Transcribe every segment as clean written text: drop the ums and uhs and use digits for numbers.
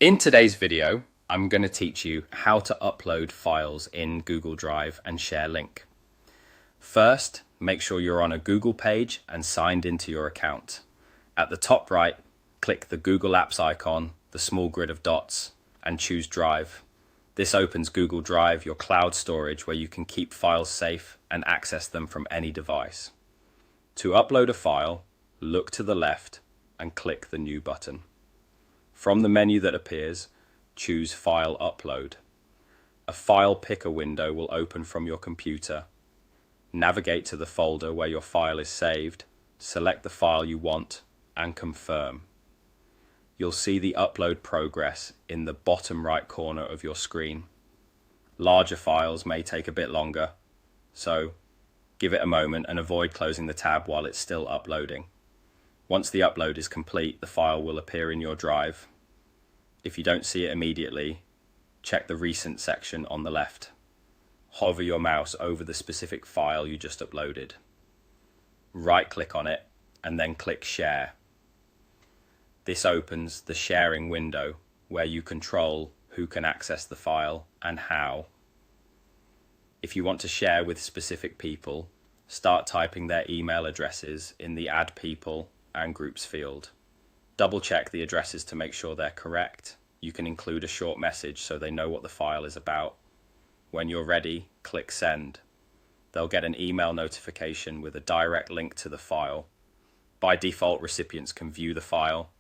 In today's video, I'm going to teach you how to upload files in Google Drive and share link. First, make sure you're on a Google page and signed into your account. At the top right, click the Google Apps icon, the small grid of dots, and choose Drive. This opens Google Drive, your cloud storage where you can keep files safe and access them from any device. To upload a file, look to the left and click the New button. From the menu that appears, choose File Upload. A file picker window will open from your computer. Navigate to the folder where your file is saved, select the file you want, and confirm. You'll see the upload progress in the bottom right corner of your screen. Larger files may take a bit longer, so give it a moment and avoid closing the tab while it's still uploading. Once the upload is complete, the file will appear in your drive. If you don't see it immediately, check the Recent section on the left. Hover your mouse over the specific file you just uploaded. Right-click on it and then click Share. This opens the sharing window where you control who can access the file and how. If you want to share with specific people, start typing their email addresses in the Add People and Groups field. Double check the addresses to make sure they're correct. You can include a short message so they know what the file is about. When you're ready, click Send. They'll get an email notification with a direct link to the file. By default, recipients can view the file,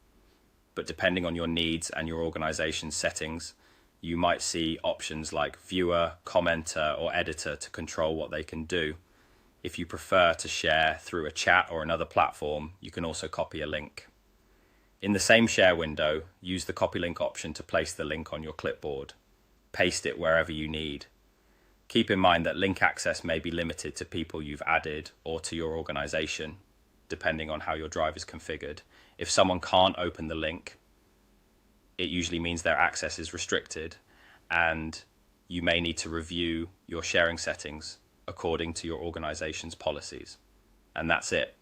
but depending on your needs and your organization's settings, you might see options like Viewer, Commenter, or Editor to control what they can do. If you prefer to share through a chat or another platform, you can also copy a link. In the same share window, use the copy link option to place the link on your clipboard. Paste it wherever you need. Keep in mind that link access may be limited to people you've added or to your organization, depending on how your drive is configured. If someone can't open the link, it usually means their access is restricted, and you may need to review your sharing settings according to your organization's policies. And that's it.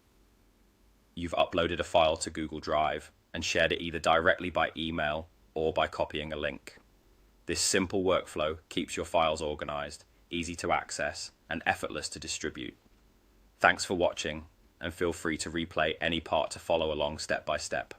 You've uploaded a file to Google Drive and shared it either directly by email or by copying a link. This simple workflow keeps your files organized, easy to access, and effortless to distribute. Thanks for watching, and feel free to replay any part to follow along step by step.